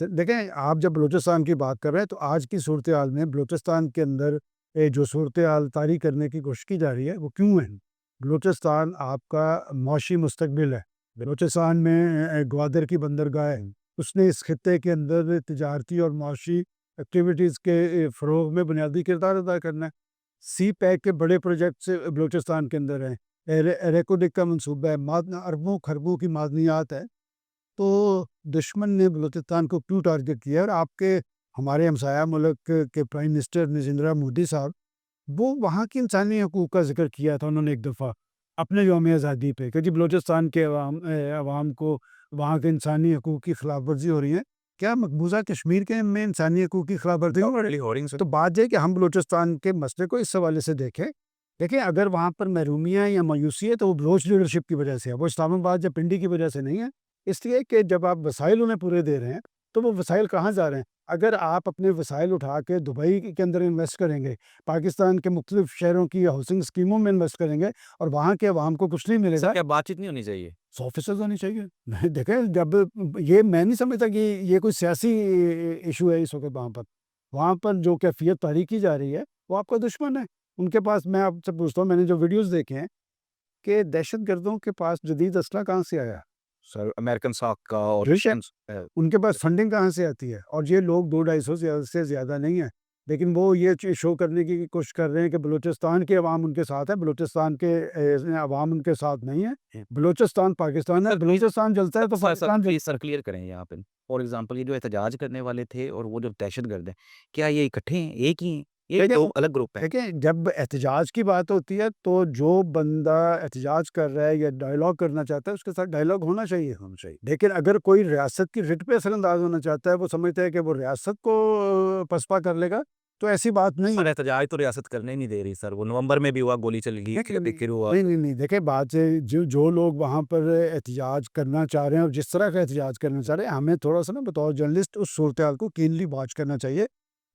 دیکھیں آپ جب بلوچستان کی بات کر رہے ہیں تو آج کی صورتحال میں بلوچستان کے اندر جو صورتحال طاری کرنے کی کوشش کی جا رہی ہے وہ کیوں ہے؟ بلوچستان آپ کا معاشی مستقبل ہے، بلوچستان میں گوادر کی بندرگاہ ہے، اس نے اس خطے کے اندر تجارتی اور معاشی ایکٹیویٹیز کے فروغ میں بنیادی کردار ادا کرنا ہے۔ سی پیک کے بڑے پروجیکٹس بلوچستان کے اندر ہیں، ریکوڈک کا منصوبہ ہے، اربوں خربوں کی معدنیات ہے۔ تو دشمن نے بلوچستان کو کیوں ٹارگٹ کیا؟ اور آپ کے ہمارے ہمسایہ ملک کے پرائم منسٹر نریندر مودی صاحب، وہ وہاں کی انسانی حقوق کا ذکر کیا تھا انہوں نے ایک دفعہ اپنے یوم آزادی پہ کہ جی بلوچستان کے عوام کو وہاں کے انسانی حقوق کی خلاف ورزی ہو رہی ہے۔ کیا مقبوضہ کشمیر کے میں انسانی حقوق کی خلاف ورزی ہو رہی ہے؟ تو بات یہ کہ ہم بلوچستان کے مسئلے کو اس حوالے سے دیکھیں اگر وہاں پر محرومی ہے یا مایوسی ہے تو وہ بلوچ لیڈرشپ کی وجہ سے ہے، وہ اسلام آباد یا پنڈی کی وجہ سے نہیں ہے۔ اس لیے کہ جب آپ وسائل انہیں پورے دے رہے ہیں تو وہ وسائل کہاں جا رہے ہیں؟ اگر آپ اپنے وسائل اٹھا کے دبئی کے اندر انویسٹ کریں گے، پاکستان کے مختلف شہروں کی ہاؤسنگ اسکیموں میں انویسٹ کریں گے اور وہاں کے عوام کو کچھ نہیں ملے گا، کیا بات چیت نہیں ہونی چاہیے؟ 100% ہونی چاہیے۔ دیکھیں جب یہ میں نہیں سمجھتا کہ یہ کوئی سیاسی ایشو ہے اس وقت، وہاں پر جو کیفیت طاری کی جا رہی ہے وہ آپ کا دشمن ہے۔ ان کے پاس، میں آپ سے پوچھتا ہوں، میں نے جو ویڈیوز دیکھے ہیں کہ دہشت گردوں کے پاس جدید اسلحہ کہاں سے آیا؟ سر امریکن ساکھ کا اور ان کے پاس فنڈنگ کہاں سے آتی ہے؟ اور یہ لوگ 200-250 سے زیادہ نہیں ہیں، لیکن وہ یہ شو کرنے کی کوشش کر رہے ہیں کہ بلوچستان کے عوام ان کے ساتھ ہے، بلوچستان کے عوام ان کے ساتھ نہیں ہے۔ بلوچستان پاکستان ہے، بلوچستان جلتا ہے تو پاکستان سر کلیئر کریں یہاں پہ فار ایگزامپل یہ جو احتجاج کرنے والے تھے اور وہ جو دہشت گرد ہیں، کیا یہ اکٹھے ہیں، ایک ہی ہیں، یہ دو الگ گروپ ہیں؟ دیکھیں جب احتجاج کی بات ہوتی ہے تو جو بندہ احتجاج کر رہا ہے یا ڈائیلاگ کرنا چاہتا ہے اس کے ساتھ ڈائیلاگ ہونا چاہیے۔ لیکن اگر کوئی ریاست کی رٹ پہ اثر انداز ہونا چاہتا ہے، وہ سمجھتا ہے کہ وہ ریاست کو پسپا کر لے گا، تو ایسی بات نہیں سر ہے۔ احتجاج تو ریاست کرنے ہی نہیں دے رہی سر، وہ نومبر میں بھی ہوا، گولی چل گئی، نہیں دیکھیں بات ہے جو لوگ وہاں پر احتجاج کرنا چاہ رہے ہیں اور جس طرح کا احتجاج کرنا چاہ رہے ہیں، ہمیں تھوڑا سا نا بطور جرنلسٹ اس صورتحال کو کینلی واچ کرنا چاہیے۔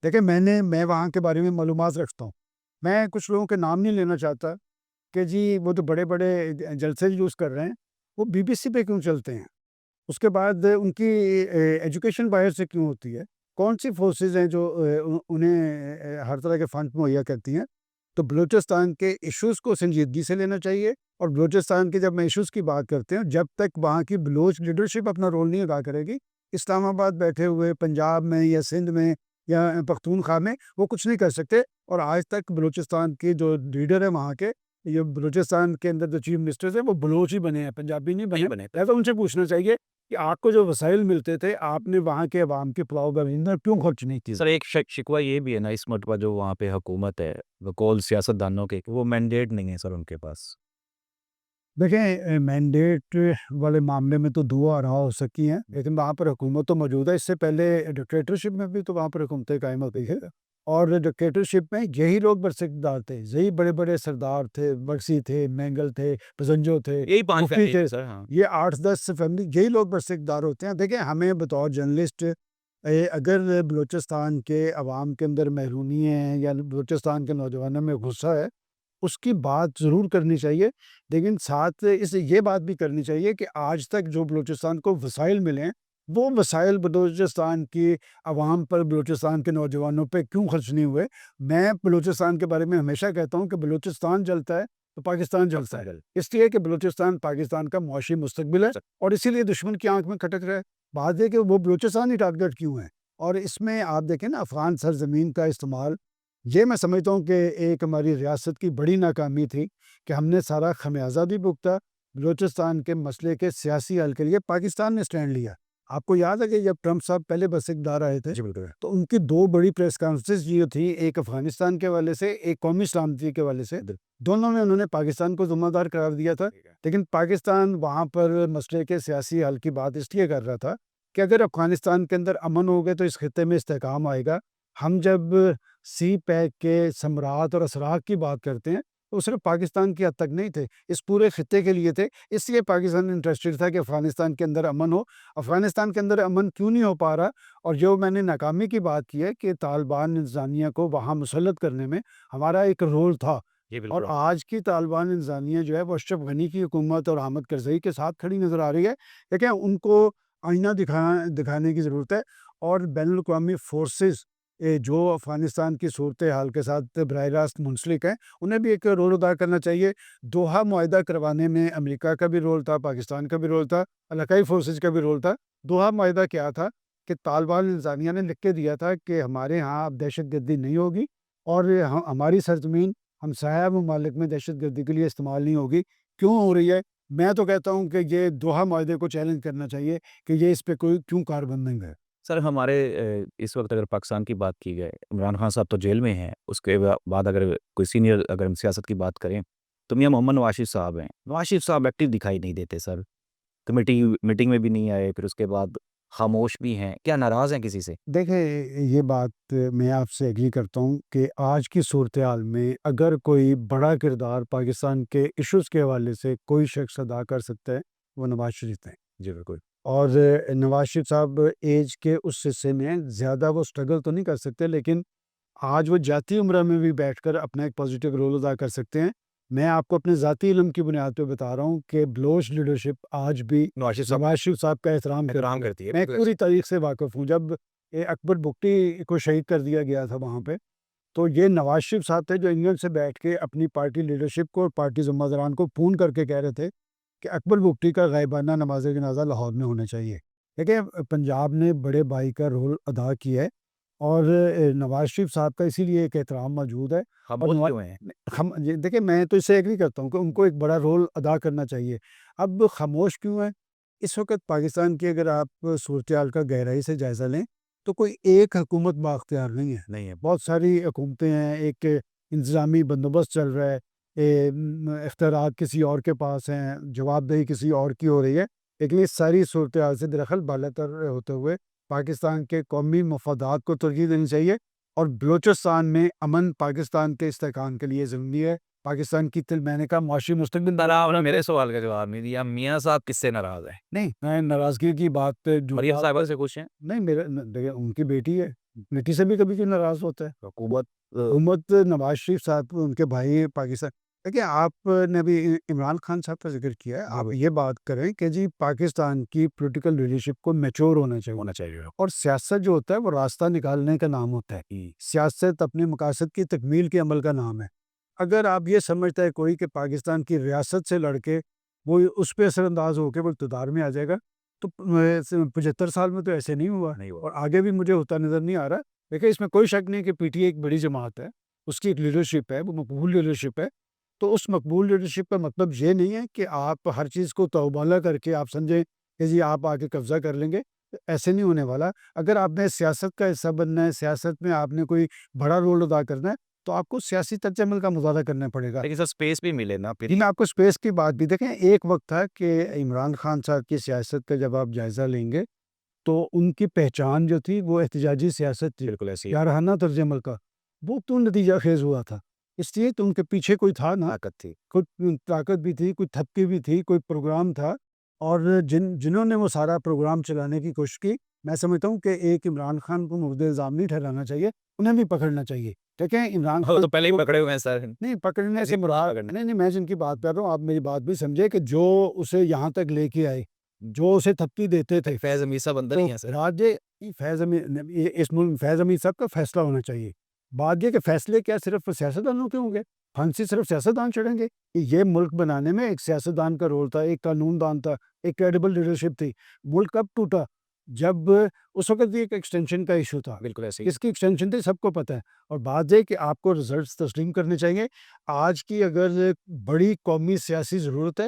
دیکھیں میں وہاں کے بارے میں معلومات رکھتا ہوں، میں کچھ لوگوں کے نام نہیں لینا چاہتا کہ جی وہ تو بڑے بڑے جلسے یوز کر رہے ہیں، وہ بی بی سی پہ کیوں چلتے ہیں؟ اس کے بعد ان کی ایجوکیشن باہر سے کیوں ہوتی ہے؟ کون سی فورسز ہیں جو انہیں ہر طرح کے فنڈ مہیا کرتی ہیں؟ تو بلوچستان کے ایشوز کو سنجیدگی سے لینا چاہیے، اور بلوچستان کے جب میں ایشوز کی بات کرتے ہیں، جب تک وہاں کی بلوچ لیڈرشپ اپنا رول نہیں ادا کرے گی، اسلام آباد بیٹھے ہوئے پنجاب میں یا سندھ میں یا پختونخوا میں وہ کچھ نہیں کر سکتے۔ اور آج تک بلوچستان کے جو لیڈر ہیں وہاں کے، یہ بلوچستان کے اندر جو چیف منسٹرز ہیں وہ بلوچ ہی بنے ہیں، پنجابی نہیں بنے۔ لہٰذا ان سے پوچھنا چاہیے کہ آپ کو جو وسائل ملتے تھے آپ نے وہاں کے عوام کے پلاؤ بنیندر کیوں خرچ نہیں کی؟ سر ایک شکوہ یہ بھی ہے نا اس مرتبہ جو وہاں پہ حکومت ہے بقول سیاست دانوں کے، وہ مینڈیٹ نہیں ہے سر ان کے پاس۔ دیکھیں مینڈیٹ والے معاملے میں تو دو آراء ہو سکی ہیں، لیکن وہاں پر حکومت تو موجود ہے۔ اس سے پہلے ڈکٹیٹرشپ میں بھی تو وہاں پر حکومتیں قائم ہوتی ہے، اور ڈکٹیٹرشپ میں یہی لوگ برسکدار تھے، یہی بڑے بڑے سردار تھے، بکسی تھے، مینگل تھے، پزنجو تھے، یہی 5 مفتی فیملی تھے، سر۔ ہاں یہ 8-10 فیملی، یہی لوگ برسکدار ہوتے ہیں۔ دیکھیں ہمیں بطور جرنلسٹ اگر بلوچستان کے عوام کے اندر محرومی ہے یا بلوچستان کے نوجوانوں میں غصہ ہے، اس کی بات ضرور کرنی چاہیے، لیکن ساتھ اس یہ بات بھی کرنی چاہیے کہ آج تک جو بلوچستان کو وسائل ملیں، وہ وسائل بلوچستان کی عوام پر، بلوچستان کے نوجوانوں پہ کیوں خرچ نہیں ہوئے؟ میں بلوچستان کے بارے میں ہمیشہ کہتا ہوں کہ بلوچستان جلتا ہے تو پاکستان جلتا ہے، اس لیے کہ بلوچستان پاکستان کا معاشی مستقبل ہے، اور اسی لیے دشمن کی آنکھ میں کھٹک رہا ہے۔ بات ہے کہ وہ بلوچستان ہی ٹارگٹ کیوں ہے؟ اور اس میں آپ دیکھیں نا افغان سرزمین کا استعمال، یہ میں سمجھتا ہوں کہ ایک ہماری ریاست کی بڑی ناکامی تھی کہ ہم نے سارا خمیازہ بھی بھگتا۔ بلوچستان کے مسئلے کے سیاسی حل کے لیے پاکستان نے سٹینڈ لیا۔ آپ کو یاد ہے کہ جب ٹرمپ صاحب پہلے بس اقتدار آئے تھے تو ان کی دو بڑی پریس کانفرنس یہ تھی، ایک افغانستان کے حوالے سے، ایک قومی سلامتی کے حوالے سے، دونوں میں انہوں نے پاکستان کو ذمہ دار قرار دیا تھا۔ لیکن پاکستان وہاں پر مسئلے کے سیاسی حل کی بات اس لیے کر رہا تھا کہ اگر افغانستان کے اندر امن ہو گئے تو اس خطے میں استحکام آئے گا۔ ہم جب سی پیک کے ثمرات اور اثرات کی بات کرتے ہیں تو وہ صرف پاکستان کی حد تک نہیں تھے، اس پورے خطے کے لیے تھے۔ اس لیے پاکستان انٹرسٹڈ تھا کہ افغانستان کے اندر امن ہو۔ افغانستان کے اندر امن کیوں نہیں ہو پا رہا؟ اور جو میں نے ناکامی کی بات کی ہے کہ طالبان انتظامیہ کو وہاں مسلط کرنے میں ہمارا ایک رول تھا، اور آج کی طالبان انتظامیہ جو ہے وہ اشرف غنی کی حکومت اور حامد کرزئی کے ساتھ کھڑی نظر آ رہی ہے۔ لیکن ان کو آئینہ دکھانے کی ضرورت ہے، اور بین الاقوامی فورسز جو افغانستان کی صورتحال کے ساتھ براہ راست منسلک ہیں انہیں بھی ایک رول ادا کرنا چاہیے۔ دوحہ معاہدہ کروانے میں امریکہ کا بھی رول تھا، پاکستان کا بھی رول تھا، علاقائی فورسز کا بھی رول تھا۔ دوحہ معاہدہ کیا تھا کہ طالبان انتظامیہ نے لکھ کے دیا تھا کہ ہمارے ہاں اب دہشت گردی نہیں ہوگی اور ہماری سرزمین ہمسایہ ممالک میں دہشت گردی کے لیے استعمال نہیں ہوگی۔ کیوں ہو رہی ہے؟ میں تو کہتا ہوں کہ یہ دوحہ معاہدے کو چیلنج کرنا چاہیے کہ یہ اس پہ کوئی کیوں کاربند ہے۔ سر ہمارے اس وقت اگر پاکستان کی بات کی جائے، عمران خان صاحب تو جیل میں ہیں، اس کے بعد اگر کوئی سینئر اگر ہم سیاست کی بات کریں تو میاں محمد نواز شریف صاحب ہیں۔ نواز شریف صاحب ایکٹیو دکھائی نہیں دیتے سر، کمیٹی میٹنگ میں بھی نہیں آئے، پھر اس کے بعد خاموش بھی ہیں، کیا ناراض ہیں کسی سے؟ دیکھیں یہ بات میں آپ سے ایگری کرتا ہوں کہ آج کی صورتحال میں اگر کوئی بڑا کردار پاکستان کے ایشوز کے حوالے سے کوئی شخص ادا کر سکتا ہے وہ نواز شریف ہیں۔ جی بالکل۔ اور نواز شریف صاحب ایج کے اس حصے میں زیادہ وہ سٹرگل تو نہیں کر سکتے، لیکن آج وہ جاتی عمرہ میں بھی بیٹھ کر اپنا ایک پازیٹیو رول ادا کر سکتے ہیں۔ میں آپ کو اپنے ذاتی علم کی بنیاد پہ بتا رہا ہوں کہ بلوچ لیڈرشپ آج بھی نواز شریف نواز شریف صاحب کا احترام کرتی ہے۔ میں پوری تاریخ سے واقف ہوں۔ جب اکبر بگٹی کو شہید کر دیا گیا تھا وہاں پہ، تو یہ نواز شریف صاحب تھے جو انگلینڈ سے بیٹھ کے اپنی پارٹی لیڈرشپ کو اور پارٹی ذمہ داران کو فون کر کے کہہ رہے تھے کہ اکبر بگٹی کا غائبانہ نماز جنازہ لاہور میں ہونا چاہیے۔ دیکھیں پنجاب نے بڑے بھائی کا رول ادا کیا ہے اور نواز شریف صاحب کا اسی لیے ایک احترام موجود ہے۔ خاموش کیوں ہیں؟ دیکھیں میں تو اس سے ایگری کرتا ہوں کہ ان کو ایک بڑا رول ادا کرنا چاہیے۔ اب خاموش کیوں ہیں؟ اس وقت پاکستان کی اگر آپ صورتحال کا گہرائی سے جائزہ لیں تو کوئی ایک حکومت بااختیار نہیں ہے، نہیں ہے۔ بہت ساری حکومتیں ہیں، ایک انتظامی بندوبست چل رہا ہے، اختیارات کسی اور کے پاس ہیں، جواب دہی کسی اور کی ہو رہی ہے، لیکن اس ساری صورتحال سے دراصل بالاتر ہوتے ہوئے پاکستان کے قومی مفادات کو ترجیح دینی چاہیے اور بلوچستان میں امن پاکستان کے استحکام کے لیے ضروری ہے۔ پاکستان کی میں نے کہا معاشی مستقبل سر آپ نے میرے سوال کا جواب نہیں دیا، میاں صاحب کس سے ناراض ہیں؟ نہیں، میں ناراضگی کی بات جو مریم صاحبہ سے خوش ہیں؟ نہیں، میرے دیکھیں ان کی بیٹی ہے، بیٹی سے بھی کبھی کبھی ناراض ہوتا ہے۔ حکومت نواز شریف صاحب ان کے بھائی پاکستان، دیکھیں آپ نے بھی عمران خان صاحب کا ذکر کیا ہے، آپ یہ بات کریں کہ جی پاکستان کی پولیٹیکل لیڈرشپ کو میچور ہونا چاہیے اور سیاست جو ہوتا ہے وہ راستہ نکالنے کا نام ہوتا ہے۔ سیاست اپنے مقاصد کی تکمیل کے عمل کا نام ہے۔ اگر آپ یہ سمجھتا ہے کوئی کہ پاکستان کی ریاست سے لڑ کے وہ اس پہ اثر انداز ہو کے وہ اقتدار میں آ جائے گا تو 75 سال میں تو ایسے نہیں ہوا اور آگے بھی مجھے ہوتا نظر نہیں آ رہا۔ دیکھیں اس میں کوئی شک نہیں کہ پی ٹی اے ایک بڑی جماعت ہے، اس کی ایک لیڈرشپ ہے، وہ مقبول لیڈرشپ ہے، تو اس مقبول لیڈرشپ کا مطلب یہ نہیں ہے کہ آپ ہر چیز کو توبالہ کر کے آپ سمجھیں کہ جی آپ آگے قبضہ کر لیں گے، ایسے نہیں ہونے والا۔ اگر آپ نے سیاست کا حصہ بننا ہے، سیاست میں آپ نے کوئی بڑا رول ادا کرنا ہے تو آپ کو سیاسی طرز عمل کا مظاہرہ کرنا پڑے گا، لیکن سر اسپیس بھی ملے نا پھر۔ میں آپ کو اسپیس کی بات بھی دیکھیں، ایک وقت تھا کہ عمران خان صاحب کی سیاست کا جب آپ جائزہ لیں گے تو ان کی پہچان جو تھی وہ احتجاجی سیاست تھی، بالکل ایسی یارحانہ طرز عمل کا، وہ تو نتیجہ خیز ہوا تھا، اس لیے تو ان کے پیچھے کوئی تھا نا، طاقت تھی۔ کوئی طاقت بھی تھی، کوئی تھپکی بھی تھی، کوئی پروگرام تھا، اور جنہوں نے وہ سارا پروگرام چلانے کی کوشش کی، میں سمجھتا ہوں کہ ایک عمران خان کو مورد الزام نہیں ٹھہرانا چاہیے، انہیں بھی پکڑنا چاہیے۔ دیکھیں عمران وہ خان تو پہلے ہی پکڑے ہوئے ہیں سر۔ نہیں پکڑنے سے مراد نہیں، میں جن کی بات کر رہا ہوں آپ میری بات بھی سمجھے کہ جو اسے یہاں تک لے کے آئے، جو اسے تھپکی دیتے تھے، فیض امیر صاحب اندر ہی ہیں سر۔ بات یہ فیض امیر صاحب کا فیصلہ ہونا چاہیے۔ بات یہ کہ فیصلے کیا صرف سیاستدانوں کے ہوں گے؟ پھانسی صرف سیاستدان چڑھیں گے؟ یہ ملک بنانے میں ایک سیاستدان کا رول تھا، ایک قانون دان تھا، ایک کریڈیبل لیڈرشپ تھی۔ ملک کب ٹوٹا؟ جب اس وقت بھی ایک ایکسٹینشن کا ایشو تھا، بالکل ایسے کس کی ایکسٹینشن تھی سب کو پتہ ہے، اور بات یہ کہ آپ کو رزلٹس تسلیم کرنے چاہیے۔ آج کی اگر بڑی قومی سیاسی ضرورت ہے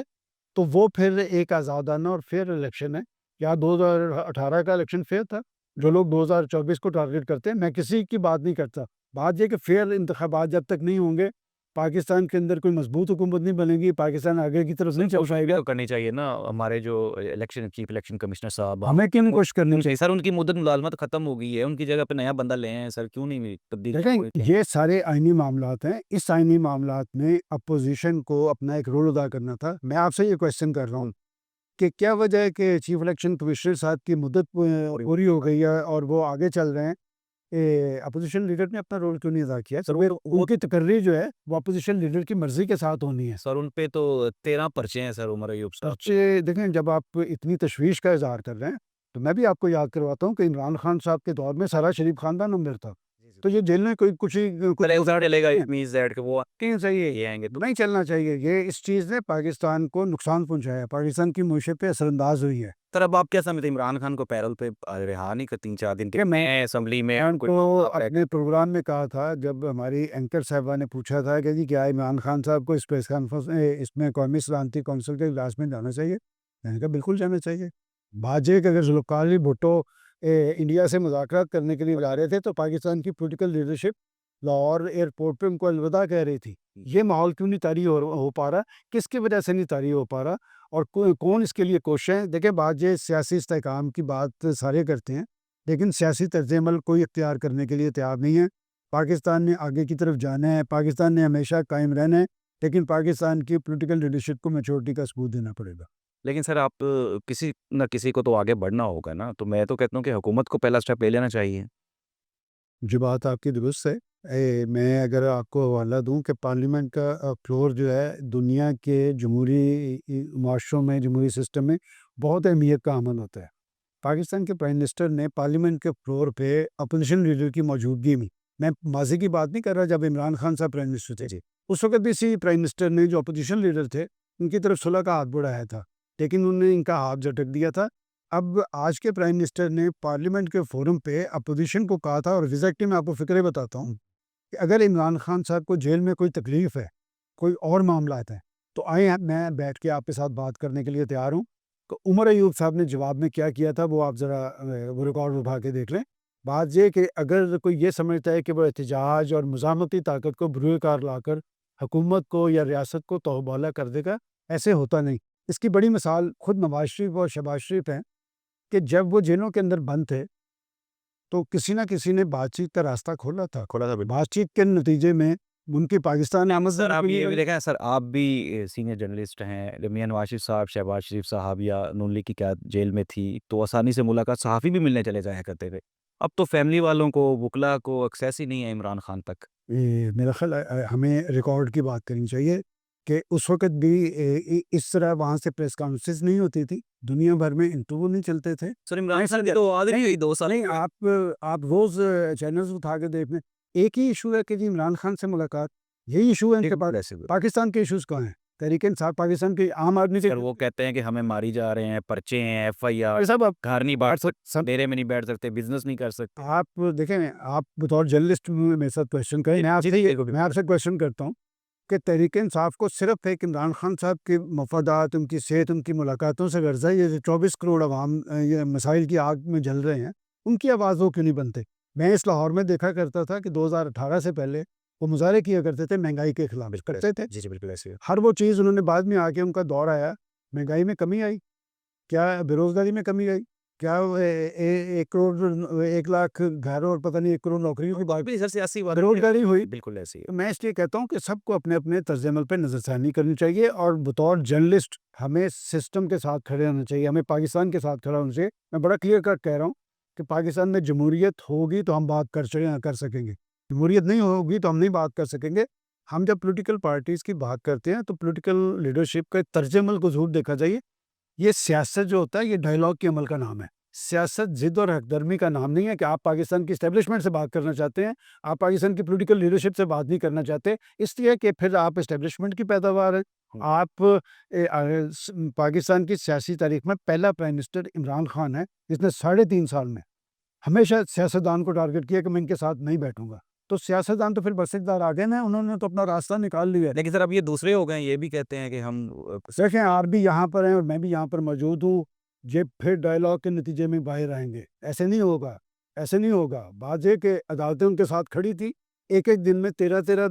تو وہ پھر ایک آزادانہ اور فیئر الیکشن ہے۔ کیا 2018 کا الیکشن فیئر تھا؟ جو لوگ 2024 کو ٹارگٹ کرتے ہیں، میں کسی کی بات نہیں کرتا، بات یہ کہ فیئر انتخابات جب تک نہیں ہوں گے پاکستان کے اندر کوئی مضبوط حکومت نہیں بنے گی، پاکستان آگے کی طرف نہیں چل پائے گا۔ کرنی چاہیے نا ہمارے جو چیف الیکشن کمشنر صاحب، ہمیں کیوں نہیں کوشش کرنی چاہیے؟ سر ان کی مدت ملازمت ختم ہو گئی ہے، ان کی جگہ پہ نیا بندہ لے ہیں سر، کیوں نہیں تبدیل؟ دیکھیں یہ سارے آئینی معاملات ہیں، اس آئینی معاملات میں اپوزیشن کو اپنا ایک رول ادا کرنا تھا۔ میں آپ سے یہ کویسچن کر رہا ہوں کہ کیا وجہ ہے کہ چیف الیکشن کمشنر صاحب کی مدت پوری ہو گئی ہے اور وہ آگے چل رہے ہیں، اپوزیشن لیڈر نے اپنا رول کیوں نہیں ادا کیا؟ سر ان کی تقرری جو ہے وہ اپوزیشن لیڈر کی مرضی کے ساتھ ہونی ہے۔ سر ان پہ تو 13 پرچے ہیں سر عمر ایوب صاحب۔ دیکھیں جب آپ اتنی تشویش کا اظہار کر رہے ہیں تو میں بھی آپ کو یاد کرواتا ہوں کہ عمران خان صاحب کے دور میں سارا شریف خاندان امیر تھا، تو یہ جیل میں کوئی کچھ ہی چلے گا means that کہ وہ نہیں صحیح ہے، یہ آئیں گے تو نہیں چلنا چاہیے. یہ اس چیز نے پاکستان کو نقصان پہنچایا، پاکستان کی معیشت پہ اثر انداز ہوئی ہے. سر اب آپ کیا سمجھتے ہیں عمران خان کو پیرول پہ رہا نہیں کر 3-4 دن کہ میں اسمبلی میں ان کو اپنے پروگرام میں کہا تھا، جب ہماری اینکر صاحبہ نے پوچھا تھا کہ جی کیا عمران خان صاحب کو اس پریس کانفرنس اس میں قومی سلامتی کونسل کے اجلاس میں جانا چاہیے؟ میں نے کہا بالکل جانا چاہیے. بات یہ کہ اگر ذوالفقار علی بھٹو انڈیا سے مذاکرات کرنے کے لیے جا رہے تھے تو پاکستان کی پولیٹیکل لیڈرشپ لاہور ایئرپورٹ پہ ان کو الوداع کہہ رہی تھی. یہ ماحول کیوں نہیں طاری ہو پا رہا؟ کس کی وجہ سے نہیں طاری ہو پا رہا؟ اور کون اس کے لیے کوشش ہے؟ دیکھیں بات یہ سیاسی استحکام کی بات سارے کرتے ہیں، لیکن سیاسی طرز عمل کوئی اختیار کرنے کے لیے تیار نہیں ہے. پاکستان نے آگے کی طرف جانا ہے، پاکستان نے ہمیشہ قائم رہنا ہے، لیکن پاکستان کی پولیٹیکل لیڈرشپ کو میچورٹی کا ثبوت دینا پڑے گا. لیکن سر آپ کسی نہ کسی کو تو آگے بڑھنا ہوگا نا، تو میں تو کہتا ہوں کہ حکومت کو پہلا اسٹیپ لے لینا چاہیے. جو بات آپ کی درست ہے. میں اگر آپ کو حوالہ دوں کہ پارلیمنٹ کا فلور جو ہے دنیا کے جمہوری معاشروں میں، جمہوری سسٹم میں بہت اہمیت کا عمل ہوتا ہے. پاکستان کے پرائم منسٹر نے پارلیمنٹ کے فلور پہ اپوزیشن لیڈر کی موجودگی میں ماضی کی بات نہیں کر رہا، جب عمران خان صاحب پرائم منسٹر تھے، اس وقت بھی اسی پرائم منسٹر نے جو اپوزیشن لیڈر تھے ان کی طرف صلح کا ہاتھ بڑھایا تھا، لیکن انہوں نے ان کا ہاتھ جھٹک دیا تھا. اب آج کے پرائم منسٹر نے پارلیمنٹ کے فورم پہ اپوزیشن کو کہا تھا، اور ایگزیکٹلی میں آپ کو فکرے بتاتا ہوں کہ اگر عمران خان صاحب کو جیل میں کوئی تکلیف ہے، کوئی اور معاملات ہیں، تو آئیں میں بیٹھ کے آپ کے ساتھ بات کرنے کے لیے تیار ہوں. تو عمر ایوب صاحب نے جواب میں کیا کیا تھا وہ آپ ذرا وہ ریکارڈ اٹھا کے دیکھ لیں. بات یہ کہ اگر کوئی یہ سمجھتا ہے کہ وہ احتجاج اور مزاحمتی طاقت کو بروئے کار لا کر حکومت کو یا ریاست کو توبالا کر دے گا، ایسے ہوتا نہیں. اس کی بڑی مثال خود نواز شریف اور شہباز شریف ہیں کہ جب وہ جیلوں کے اندر بند تھے تو کسی نہ کسی نے بات چیت کا راستہ کھولا تھا. بات چیت کے نتیجے میں ان کی پاکستان آمد. سر آپ یہ بھی دیکھیں، سر آپ بھی سینئر جرنلسٹ ہیں، میاں نواز شریف صاحب، شہباز شریف صاحب یا نون لیگ کی کیا جیل میں تھی تو آسانی سے ملاقات صحافی بھی ملنے چلے جایا کرتے تھے. اب تو فیملی والوں کو، وکلا کو ایکسیس ہی نہیں ہے عمران خان تک. میرا خیال ہمیں ریکارڈ کی بات کرنی چاہیے کہ اس وقت بھی اس طرح وہاں سے پریس کانفرنس نہیں ہوتی تھی، دنیا بھر میں انٹرویو نہیں چلتے تھے. سر عمران خان کی تو عادت ہی ہوئی 2 سال. نہیں، آپ روز چینلز اٹھا کے دیکھ لیں، ایک ہی ایشو ہے کہ جی عمران خان سے ملاقات. یہی ایشو ہے ان کے پاس. پاکستان کے ایشوز کہاں ہیں؟ تحریک انصاف پاکستان کی عام آدمی سے سر وہ کہتے ہیں کہ ہمیں ماری جا رہے ہیں، پرچے ہیں، FIR، سب آپ گھر نہیں بیٹھ سکتے، ڈیرے میں نہیں بیٹھ سکتے، بزنس نہیں کر سکتے. آپ دیکھیں، آپ بطور جرنلسٹ میرے ساتھ کوشچن کریں. میں آپ سے کوشچن کرتا ہوں کہ تحریک انصاف کو صرف ایک عمران خان صاحب کے مفادات، ان کی صحت، ان کی ملاقاتوں سے غرض ہے. یہ 24 کروڑ عوام یہ مسائل کی آگ میں جل رہے ہیں، ان کی آواز وہ کیوں نہیں بنتے؟ میں اس لاہور میں دیکھا کرتا تھا کہ 2018 سے پہلے وہ مظاہرے کیا کرتے تھے، مہنگائی کے خلاف کرتے تھے. جی بالکل ایسے. ہر وہ چیز انہوں نے بعد میں آ کے ان کا دور آیا، مہنگائی میں کمی آئی، کیا بے روزگاری میں کمی آئی، کیا 1 لاکھ گھر اور پتہ نہیں 1 کروڑ نوکریوں کی بات، سیاسی بے روزگاری ہوئی. بالکل ایسی ہے. میں اس لیے کہتا ہوں کہ سب کو اپنے اپنے طرز عمل پہ نظر ثانی کرنی چاہیے، اور بطور جرنلسٹ ہمیں سسٹم کے ساتھ کھڑے ہونا چاہیے، ہمیں پاکستان کے ساتھ کھڑا ہونا چاہیے. میں بڑا کلیئر کٹ کہہ رہا ہوں کہ پاکستان میں جمہوریت ہوگی تو ہم بات کر سکیں گے، جمہوریت نہیں ہوگی تو ہم نہیں بات کر سکیں گے. ہم جب پولیٹیکل پارٹیز کی بات کرتے ہیں تو پولیٹیکل لیڈرشپ کا طرز عمل کو ضرور دیکھا جائے. یہ سیاست جو ہوتا ہے یہ ڈائیلاگ کے عمل کا نام ہے. سیاست ضد اور حق درمی کا نام نہیں ہے کہ آپ پاکستان کی اسٹیبلشمنٹ سے بات کرنا چاہتے ہیں، آپ پاکستان کی پولیٹیکل لیڈرشپ سے بات نہیں کرنا چاہتے، اس لیے کہ پھر آپ اسٹیبلشمنٹ کی پیداوار ہیں. آپ پاکستان کی سیاسی تاریخ میں پہلا پرائم منسٹر عمران خان ہے جس نے 3.5 سال میں ہمیشہ سیاستدان کو ٹارگٹ کیا کہ میں ان کے ساتھ نہیں بیٹھوں گا. تو سیاستدان تو پھر برسکدار آ گئے نا، انہوں نے تو اپنا راستہ نکال لیا. لیکن سر اب یہ دوسرے ہو گئے ہیں، یہ بھی کہتے ہیں کہ ہم دیکھیں، آپ بھی یہاں پر ہیں اور میں بھی یہاں پر موجود ہوں، یہ پھر ڈائیلاگ کے نتیجے میں باہر آئیں گے. ایسے نہیں ہوگا، ایسے نہیں ہوگا. بات یہ کہ عدالتیں ان کے ساتھ کھڑی تھی، ایک دن میں 13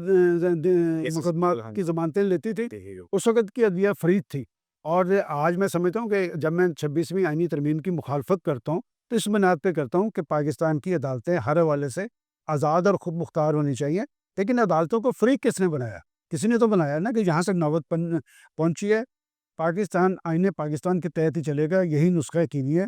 مقدمات کی ضمانتیں لیتی تھی. اس وقت کی عدلیہ فرید تھی. اور آج میں سمجھتا ہوں کہ جب میں 26ویں آئینی ترمیم کی مخالفت کرتا ہوں تو اس بنیاد پہ کرتا ہوں کہ پاکستان کی عدالتیں ہر حوالے سے آزاد اور خود مختار ہونی چاہیے. لیکن عدالتوں کو فریق کس نے بنایا؟ کسی نے تو بنایا نا، کہ جہاں سے نوبت پہنچی ہے. پاکستان آئین پاکستان کے تحت ہی چلے گا، یہی نسخہ کینی ہے.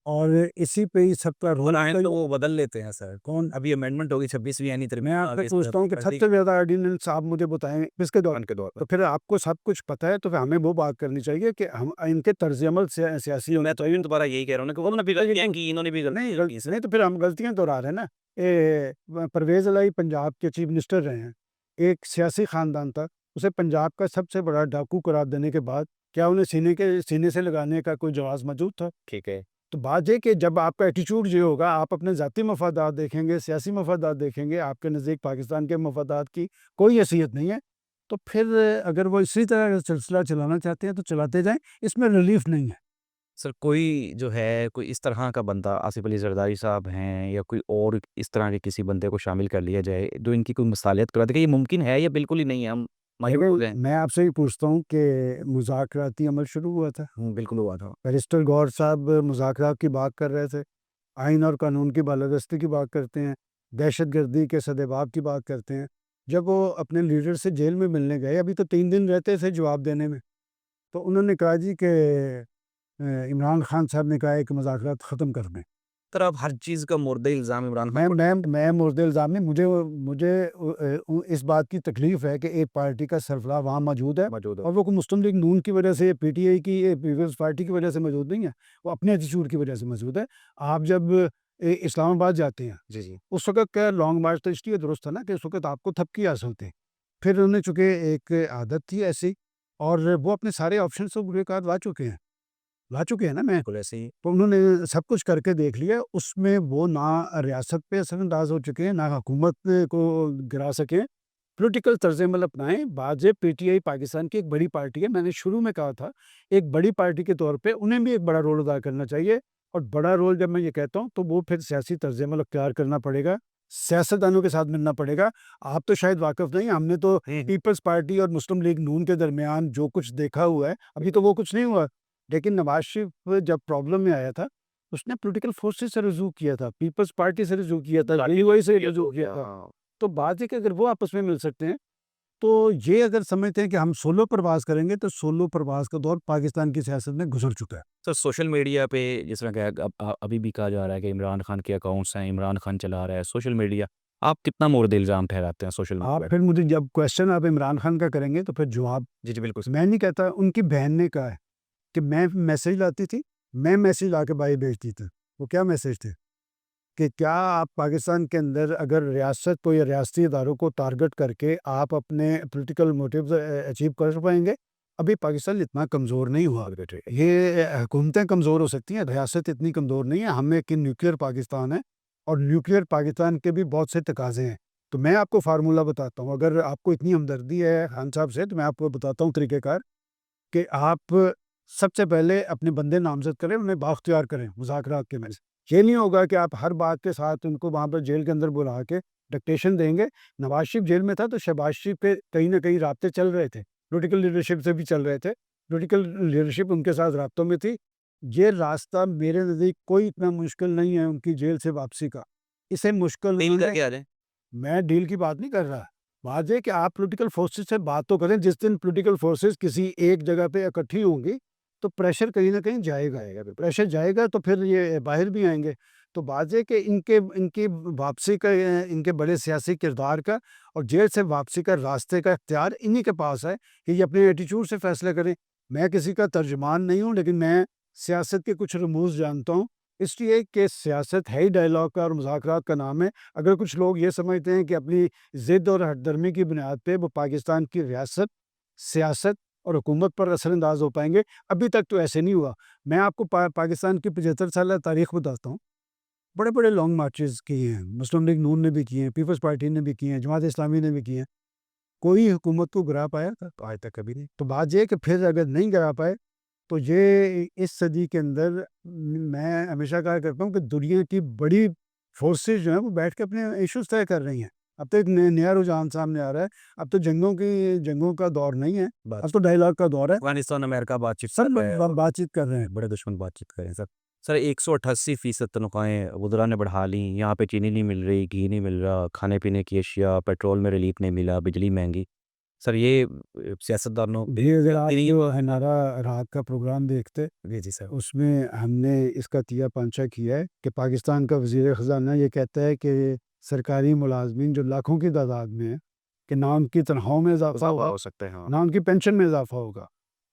اور اسی پہ ہی سب کا رول آئیں تو وہ بدل لیتے ہیں سر. کون ابھی امینڈمنٹ ہوگی 26ویں یعنی میں آپ سے پوچھتا ہوں کہ سب سے زیادہ آرڈیننس آپ مجھے بتائیں کس کے دور کے دور تو پھر آپ کو سب کچھ پتہ ہے تو پھر ہمیں وہ بات کرنی چاہیے کہ ہم ان کے طرز عمل سیاسی میں تو ابھی دوبارہ یہی کہہ رہا ہوں کہ انہوں نے بھی غلطیاں کی, انہوں نے بھی نہیں تو پھر ہم غلطیاں دہرا رہے ہیں نا. پرویز الہی پنجاب کے چیف منسٹر رہے ہیں, ایک سیاسی خاندان تھا, اسے پنجاب کا سب سے بڑا ڈاکو قرار دینے کے بعد کیا انہیں سینے سے لگانے کا کوئی جواز موجود تھا؟ ٹھیک ہے. تو بات یہ کہ جب آپ کا ایٹیچیوڈ یہ ہوگا, آپ اپنے ذاتی مفادات دیکھیں گے, سیاسی مفادات دیکھیں گے, آپ کے نزدیک پاکستان کے مفادات کی کوئی حیثیت نہیں ہے, تو پھر اگر وہ اسی طرح کا سلسلہ چلانا چاہتے ہیں تو چلاتے جائیں, اس میں ریلیف نہیں ہے. سر کوئی جو ہے کوئی اس طرح کا بندہ آصف علی زرداری صاحب ہیں یا کوئی اور اس طرح کے کسی بندے کو شامل کر لیا جائے جو ان کی کوئی مصالحت کروا دے کہ یہ ممکن ہے یا بالکل ہی نہیں ہے؟ ہم مایوس ہو گئے ہیں. میں آپ سے ہی پوچھتا ہوں کہ مذاکراتی عمل شروع ہوا تھا, بالکل ہوا تھا. بیرسٹر گور صاحب مذاکرات کی بات کر رہے تھے, آئین اور قانون کی بالادستی کی بات کرتے ہیں, دہشت گردی کے سدباب کی بات کرتے ہیں. جب وہ اپنے لیڈر سے جیل میں ملنے گئے, ابھی تو 3 دن رہتے تھے جواب دینے میں, تو انہوں نے کہا جی کہ عمران خان صاحب نے کہا ہے کہ مذاکرات ختم کر دیں. سر اب ہر چیز کا مورد الزام عمران خان میں مورد الزام نہیں, مجھے اس بات کی تکلیف ہے کہ ایک پارٹی کا سربراہ وہاں موجود ہے اور وہ مسلم لیگ نون کی وجہ سے, پی ٹی آئی کی, پیپلز پارٹی کی وجہ سے موجود نہیں ہے, وہ اپنے ایٹیچیوڈ کی وجہ سے موجود ہے. آپ جب اسلام آباد جاتے ہیں جی اس وقت کیا لانگ مارچ تو اس لیے درست تھا نا کہ اس وقت آپ کو تھپکی حاصل تھے, پھر انہوں نے چونکہ ایک عادت تھی ایسی, اور وہ اپنے سارے آپشن سے لا چکے ہیں نا. میں ایسے ہی تو انہوں نے سب کچھ کر کے دیکھ لیا, اس میں وہ نہ ریاست پہ اثر انداز ہو چکے ہیں, نہ حکومت کو گرا سکے. پولیٹیکل طرز عمل اپنائیں. بعض پی ٹی آئی پاکستان کی ایک بڑی پارٹی ہے, میں نے شروع میں کہا تھا ایک بڑی پارٹی کے طور پہ انہیں بھی ایک بڑا رول ادا کرنا چاہیے, اور بڑا رول جب میں یہ کہتا ہوں تو وہ پھر سیاسی طرز عمل اختیار کرنا پڑے گا, سیاستدانوں کے ساتھ ملنا پڑے گا. آپ تو شاید واقف نہیں, ہم نے تو پیپلز پارٹی اور مسلم لیگ نون کے درمیان جو کچھ دیکھا ہوا ہے, ابھی تو وہ کچھ نہیں ہوا, لیکن نواز شریف جب پرابلم میں آیا تھا اس نے پولیٹیکل فورسز سے رجوع کیا تھا, پیپلز پارٹی سے رجوع کیا تھا, سے رجوع کیا تھا. تو بات ہے کہ اگر وہ آپس میں مل سکتے ہیں تو یہ اگر سمجھتے ہیں کہ ہم سولو پرواز کریں گے, تو سولو پرواز کا دور پاکستان کی سیاست میں گزر چکا ہے. سر سوشل میڈیا پہ جس طرح کہ ابھی بھی کہا جا رہا ہے کہ عمران خان کے اکاؤنٹس ہیں, عمران خان چلا رہا ہے سوشل میڈیا, آپ کتنا مورد الزام ٹھہراتے ہیں سوشل آپ میڈیا؟ پھر مجھے جب کوشچن آپ عمران خان کا کریں گے تو پھر جواب جی بالکل. میں نہیں کہتا, ان کی بہن نے کہا ہے کہ میں میسیج لاتی تھی, میں میسیج لا کے بھائی بھیجتی تھی. وہ کیا میسیج تھے کہ کیا آپ پاکستان کے اندر اگر ریاست کو یا ریاستی اداروں کو ٹارگٹ کر کے آپ اپنے پولیٹیکل موٹیوز اچیو کر پائیں گے؟ ابھی پاکستان اتنا کمزور نہیں ہوا, یہ حکومتیں کمزور ہو سکتی ہیں, ریاست اتنی کمزور نہیں ہے. ہم ایک نیوکلیئر پاکستان ہے, اور نیوکلیئر پاکستان کے بھی بہت سے تقاضے ہیں. تو میں آپ کو فارمولہ بتاتا ہوں, اگر آپ کو اتنی ہمدردی ہے خان صاحب سے تو میں آپ کو بتاتا ہوں طریقہ کار, کہ آپ سب سے پہلے اپنے بندے نامزد کریں, انہیں بااختیار کریں مذاکرات کے میں سے. یہ نہیں ہوگا کہ آپ ہر بات کے ساتھ ان کو وہاں پر جیل کے اندر بلا کے ڈکٹیشن دیں گے. نواز شریف جیل میں تھا تو شہباز شریف کے کہیں نہ کہیں رابطے چل رہے تھے, پولیٹیکل لیڈرشپ سے بھی چل رہے تھے, پولیٹیکل لیڈرشپ ان کے ساتھ رابطوں میں تھی. یہ راستہ میرے نزدیک کوئی اتنا مشکل نہیں ہے ان کی جیل سے واپسی کا. اسے مشکل میں ڈیل کی بات نہیں کر رہا, بات ہے کہ آپ پولیٹیکل فورسز سے بات تو کریں. جس دن پولیٹیکل فورسز کسی ایک جگہ پہ اکٹھی ہوں گی تو پریشر کہیں نہ کہیں جائے گا, پریشر جائے گا تو پھر یہ باہر بھی آئیں گے. تو بات ہے کہ ان کی واپسی کا, ان کے بڑے سیاسی کردار کا اور جیل سے واپسی کا راستے کا اختیار انہی کے پاس ہے کہ یہ اپنے ایٹیچیوڈ سے فیصلہ کریں. میں کسی کا ترجمان نہیں ہوں, لیکن میں سیاست کے کچھ رموز جانتا ہوں, اس لیے کہ سیاست ہے ہی ڈائلاگ کا اور مذاکرات کا نام ہے. اگر کچھ لوگ یہ سمجھتے ہیں کہ اپنی ضد اور ہٹ درمی کی بنیاد پہ وہ پاکستان کی ریاست, سیاست اور حکومت پر اثر انداز ہو پائیں گے, ابھی تک تو ایسے نہیں ہوا. میں آپ کو پاکستان کی 75 سالہ تاریخ بتاتا ہوں. بڑے بڑے لانگ مارچز کیے ہیں, مسلم لیگ نون نے بھی کیے ہیں, پیپلز پارٹی نے بھی کیے ہیں, جماعت اسلامی نے بھی کیے ہیں. کوئی حکومت کو گرا پایا تھا؟ آج تک کبھی نہیں. تو بات یہ کہ پھر اگر نہیں گرا پائے تو یہ اس صدی کے اندر میں ہمیشہ کہا کرتا ہوں کہ دنیا کی بڑی فورسز جو ہیں وہ بیٹھ کے اپنے ایشوز طے کر رہی ہیں. اب تو ایک نیا رجحان سامنے آ رہا ہے, اب تو جنگوں کا دور نہیں ہے, اب تو ڈائلاگ کا دور ہے. افغانستان امریکہ بات چیت سر بات چیت کر رہے ہیں, بڑے دشمن بات چیت کریں سر 188% تنخواہیں وزراء نے بڑھا لی, یہاں پہ چینی نہیں مل رہی, گھی نہیں مل رہا, کھانے پینے کی اشیاء, پیٹرول میں ریلیف نہیں ملا, بجلی مہنگی. سر یہ سیاستدانوں بھی اگر آپ جو ہے نعرہ رات کا پروگرام دیکھتے جی سر اس میں ہم نے اس کا تیا پانچا کیا ہے کہ پاکستان کا وزیر خزانہ یہ کہتا ہے کہ سرکاری ملازمین جو لاکھوں کی تعداد میں ہیں کہ نہ ان کی تنخواہوں میں اضافہ ہوگا ہو سکتا ہے ہاں نہ ان کی پینشن میں اضافہ ہوگا،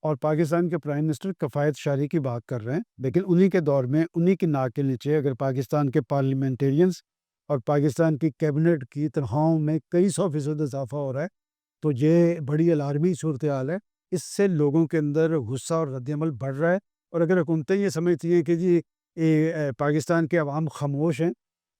اور پاکستان کے پرائم منسٹر کفایت شاری کی بات کر رہے ہیں، لیکن انہی کے دور میں انہی کی ناک کے نیچے اگر پاکستان کے پارلیمنٹیرینز اور پاکستان کی کیبنٹ کی تنخواہوں میں کئی 100% اضافہ ہو رہا ہے تو یہ بڑی الارمی صورتحال ہے۔ اس سے لوگوں کے اندر غصہ اور رد عمل بڑھ رہا ہے، اور اگر حکومتیں یہ سمجھتی ہیں کہ جی پاکستان کے عوام خاموش ہیں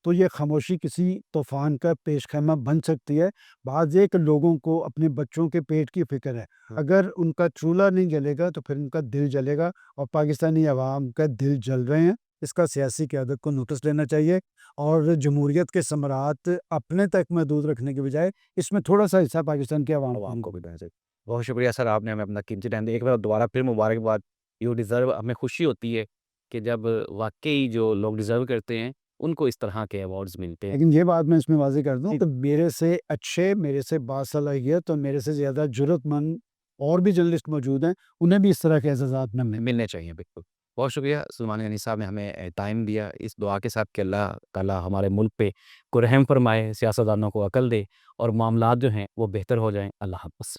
تو یہ خاموشی کسی طوفان کا پیش خیمہ بن سکتی ہے۔ بعض یہ کہ لوگوں کو اپنے بچوں کے پیٹ کی فکر ہے، اگر ان کا چولہا نہیں جلے گا تو پھر ان کا دل جلے گا، اور پاکستانی عوام کا دل جل رہے ہیں۔ اس کا سیاسی قیادت کو نوٹس لینا چاہیے، اور جمہوریت کے ثمرات اپنے تک محدود رکھنے کے بجائے اس میں تھوڑا سا حصہ پاکستان کے عوام کو بھی دینا چاہیے۔ بہت شکریہ سر، آپ نے ہمیں اپنا قیمتی ٹائم دیا۔ ایک بار دوبارہ پھر مبارکباد، یو ڈیزرو۔ ہمیں خوشی ہوتی ہے کہ جب واقعی جو لوگ ڈیزرو کرتے ہیں ان کو اس طرح کے ایوارڈز ملتے ہیں۔ لیکن یہ بات میں اس میں واضح کر دوں تو میرے سے اچھے، میرے سے باصلاحیت اور میرے سے زیادہ جرأت مند اور بھی جرنلسٹ موجود ہیں، انہیں بھی اس طرح کے اعزازات نہ ملنے چاہیے، بالکل۔ بہت شکریہ سلمان غنی صاحب نے ہمیں ٹائم دیا، اس دعا کے ساتھ کہ اللہ تعالیٰ ہمارے ملک پہ کو رحم فرمائے، سیاستدانوں کو عقل دے اور معاملات جو ہیں وہ بہتر ہو جائیں۔ اللہ حافظ۔